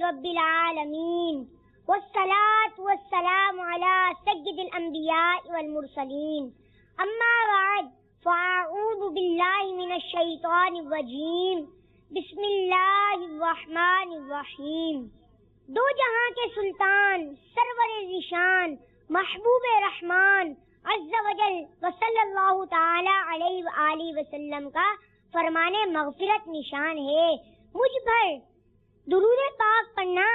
رب العالمین والصلاة والسلام علی سید الانبیاء والمرسلین اما بعد فاعوذ باللہ من الشیطان الرجیم بسم اللہ الرحمن الرحیم. دو جہاں کے سلطان سرور ذیشان محبوب رحمان عز وجل وصلی اللہ تعالی علیہ وآلہ وسلم کا فرمان مغفرت نشان ہے. مجھ پر درود پاک پڑھنا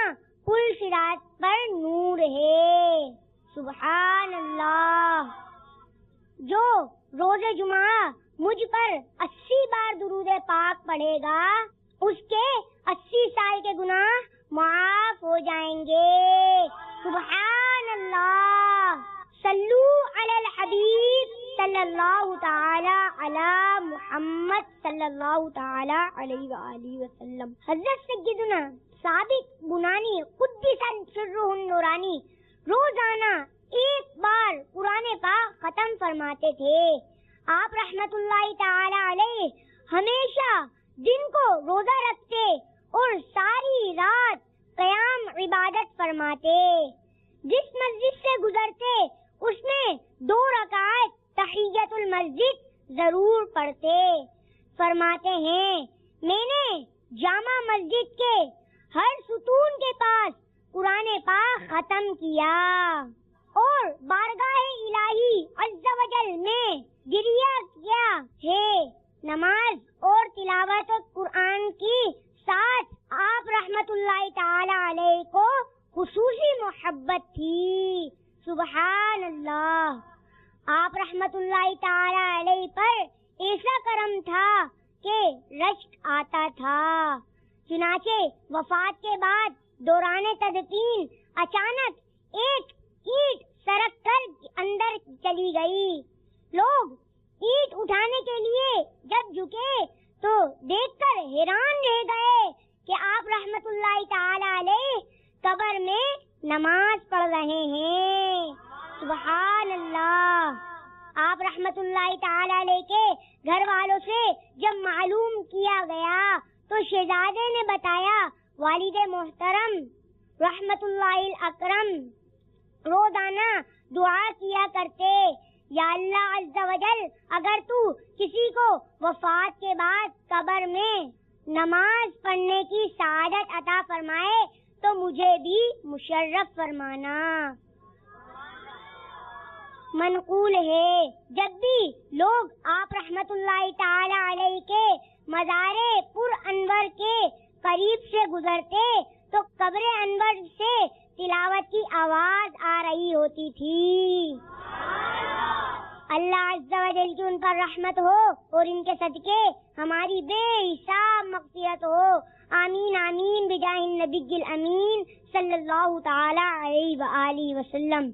پل صراط پر نور ہے. سبحان اللہ. جو روز جمعہ مجھ پر 80 بار درود پاک پڑھے گا اس کے 80 سال کے گناہ معاف ہو جائیں گے. سبحان اللہ. صلو علی الحبیب صلی اللہ تعالی علی محمد صلی اللہ تعالی علیہ وآلہ وسلم. حضرت سیدنا ثابت بنانی قدس سرہ النورانی روزانہ ایک بار قرآن پاک ختم فرماتے تھے. آپ رحمت اللہ تعالی علیہ ہمیشہ دن کو روزہ رکھتے اور ساری رات قیام عبادت فرماتے. جس مسجد سے گزرتے اس میں 2 رکعت تحیت المسجد ضرور پڑھتے. فرماتے ہیں میں نے جامع مسجد کے ہر ستون کے پاس قرآن پاک ختم کیا اور بارگاہ الہی عز و جل میں گریہ کیا ہے. نماز اور تلاوت قرآن کی ساتھ آپ رحمت اللہ تعالی علیہ کو خصوصی محبت تھی. سبحان اللہ. آپ رحمت اللہ تعالی علیہ پر ایسا کرم تھا کہ رشک آتا تھا. چنانچہ وفات کے بعد دوران تدفین اچانک ایک اینٹ سرک کر اندر چلی گئی. لوگ اینٹ اٹھانے کے لیے جب جھکے تو دیکھ کر حیران رہ گئے کہ آپ رحمت اللہ تعالی علیہ قبر میں نماز پڑھ رہے ہیں. سبحان اللہ. آپ رحمت اللہ تعالی علیہ کے گھر والوں سے جب معلوم کیا گیا تو شہزادے نے بتایا والد محترم رحمت اللہ الاکرم روزانہ دعا کیا کرتے یا اللہ عز و جل اگر تو کسی کو وفات کے بعد قبر میں نماز پڑھنے کی سعادت عطا فرمائے تو مجھے بھی مشرف فرمانا. منقول ہے جب بھی لوگ آپ رحمت اللہ تعالی علیہ کے مزار پر انور کے قریب سے گزرتے تو قبر انور سے تلاوت کی آواز آ رہی ہوتی تھی. اللہ عز و جل کی ان پر رحمت ہو اور ان کے صدقے ہماری بے حساب مغفرت ہو. آمین آمین بجاہ النبی الامین صلی اللہ تعالی علیہ وآلہ وسلم.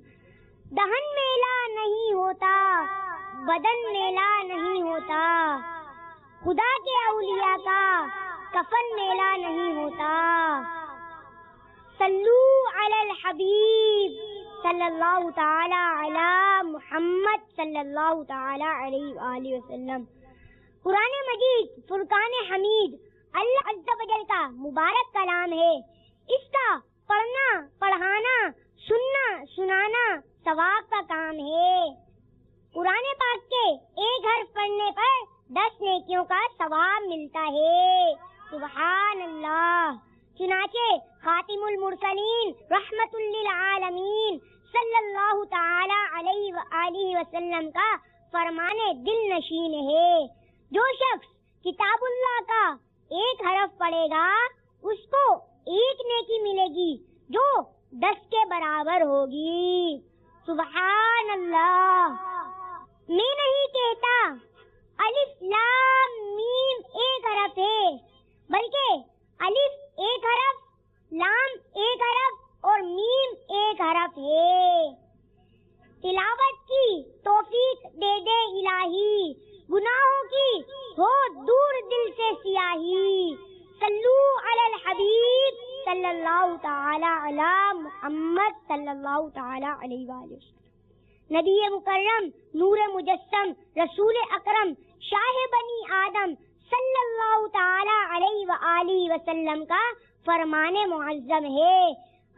دہن میلا نہیں ہوتا بدن میلا نہیں ہوتا خدا کے اولیاء کا کفن میلا نہیں ہوتا. صلو علی الحبیب صلی اللہ تعالی علی محمد صلی اللہ تعالی علیہ وآلہ وسلم. قرآن مجید فرقان حمید اللہ عز و جل کا مبارک کلام ہے. اس کا پڑھنا پڑھانا سننا سنانا ثواب کا کام ہے. قرآن پاک کے ایک حرف پڑھنے پر 10 نیکیوں کا ثواب ملتا ہے. سبحان اللہ. چنانچہ خاتم المرسلین رحمت للعالمین صلی اللہ تعالی علیہ وآلہ وسلم کا فرمان دل نشین ہے جو شخص کتاب اللہ کا ایک حرف پڑھے گا اس کو ایک نیکی ملے گی جو 10 کے برابر ہوگی. سبحان اللہ. میں نہیں کہتا الف لام میم ایک حرف ہے بلکہ الف ایک حرف لام ایک حرف اور میم ایک حرف ہے. تلاوت کی توفیق دے دے الہی گناہوں کی ہو دور دل سے سیاہی. صلو علی الحبیب صلی اللہ تعالی علی محمد صلی اللہ تعالی علیہ وآلہ وسلم. نبی مکرم نور مجسم رسول اکرم شاہ بنی آدم صلی اللہ تعالی علیہ وآلہ وسلم کا فرمان معظم ہے.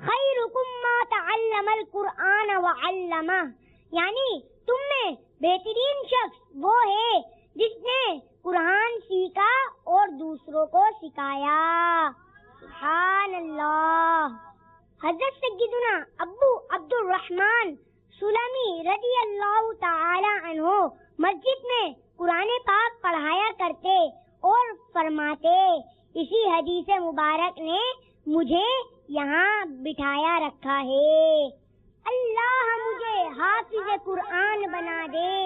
خیرکم ما تعلم القرآن وعلمہ، یعنی تم میں بہترین شخص وہ ہے جس نے قرآن سیکھا اور دوسروں کو سکھایا. سبحان اللہ. حضرت سیدنا ابو عبد الرحمن سلمی رضی اللہ تعالی عنہ مسجد میں قرآن پاک پڑھایا کرتے اور فرماتے، اسی حدیث مبارک نے مجھے یہاں بٹھایا رکھا ہے. اللہ مجھے حافظ قرآن بنا دے،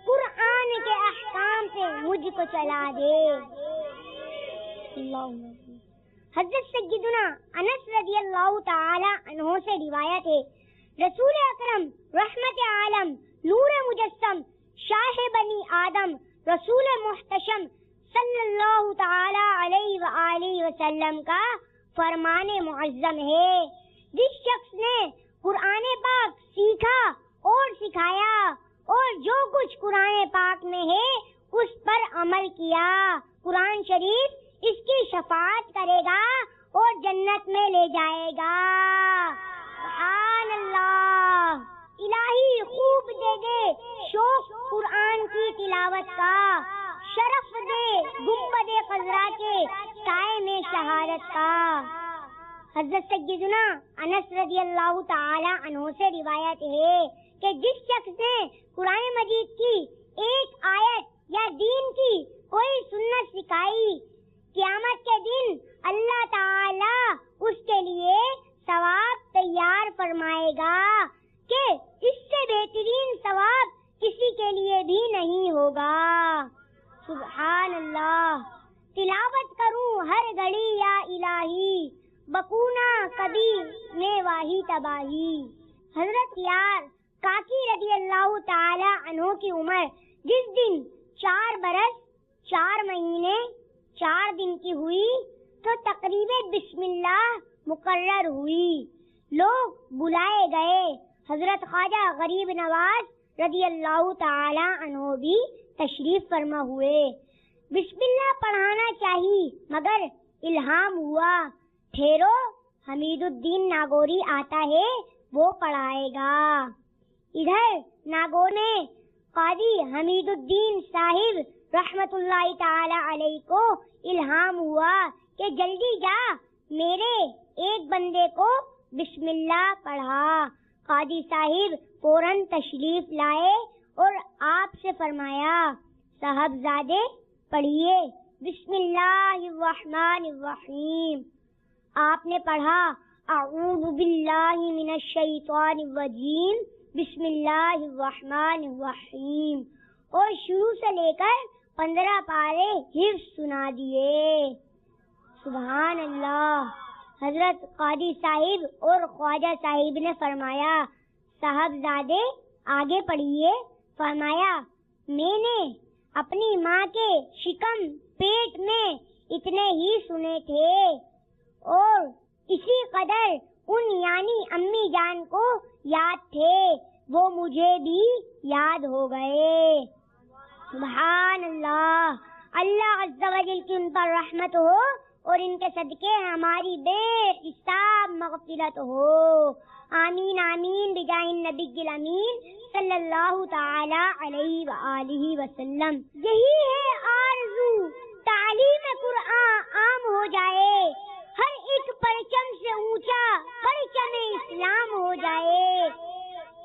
قرآن کے احکام سے مجھ کو چلا دے. حضرت سیدنا انس رضی اللہ تعالی عنہ سے روایت ہے، رسول اکرم رحمت عالم نور مجسم شاہ بنی آدم رسول محتشم صلی اللہ تعالی علیہ وآلہ وسلم کا فرمان معظم ہے، جس شخص نے قرآن پاک سیکھا اور سکھایا اور جو کچھ قرآن پاک میں ہے اس پر عمل کیا، قرآن شریف اس کی شفاعت کرے گا اور جنت میں لے جائے گا. سبحان اللہ. الہی خوب دے دے شوق قرآن کی تلاوت کا، شرف دے گنبد خضرا کے سائے میں شہادت کا. حضرت سیدنا انس رضی اللہ تعالی عنہ سے روایت ہے کہ جس شخص نے قرآن مجید کی ایک آیت یا دین کی کوئی سنت سکھائی، قیامت کے دن اللہ تعالی اس کے لیے ثواب تیار فرمائے گا کہ اس سے بہترین ثواب کسی کے لیے بھی نہیں ہوگا. سبحان اللہ. تلاوت کروں ہر گھڑی یا الہی، بکونا کبھی میں واہی تباہی. حضرت یار کاکی رضی اللہ تعالی عنہ کی عمر جس دن 4 برس 4 مہینے 4 دن کی ہوئی تو تقریب بسم اللہ مقرر ہوئی. لوگ بلائے گئے. حضرت خواجہ غریب نواز رضی اللہ تعالی عنہ بھی تشریف فرما ہوئے. بسم اللہ پڑھانا چاہیے مگر الہام ہوا، ٹھہرو حمید الدین ناگوری آتا ہے وہ پڑھائے گا. ادھر ناگور نے قاضی حمید الدین صاحب رحمت اللہ تعالی علیہ کو الہام ہوا کہ جلدی جا میرے ایک بندے کو بسم اللہ پڑھا. قاضی صاحب فوراً تشریف لائے اور آپ سے فرمایا، صاحبزادے پڑھیے بسم اللہ الرحمن الرحیم. آپ نے پڑھا اعوذ باللہ من الشیطان الرجیم بسم اللہ الرحمن الرحیم اور شروع سے لے کر 15 پارے حفظ سنا دیے. سبحان اللہ. حضرت قاضی صاحب اور خواجہ صاحب نے فرمایا، صاحبزادے آگے پڑھیے. فرمایا، میں نے اپنی ماں کے شکم پیٹ میں اتنے ہی سنے تھے اور اسی قدر ان یعنی امی جان کو یاد تھے، وہ مجھے بھی یاد ہو گئے. سبحان اللہ. اللہ عز و جل کی ان پر رحمت ہو اور ان کے صدقے ہماری بے حساب مغفرت ہو. آمین آمین بجاہ النبی الامین صلی اللہ تعالی علیہ وآلہ وسلم. یہی ہے آرزو تعلیم قرآن عام ہو جائے، ہر ایک پرچم سے اونچا پرچم اسلام ہو جائے.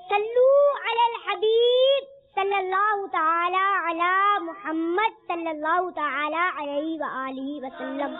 صلو علی الحبیب صلی اللہ تعالی علی محمد صلی اللہ تعالی علیہ وآلہ وسلم.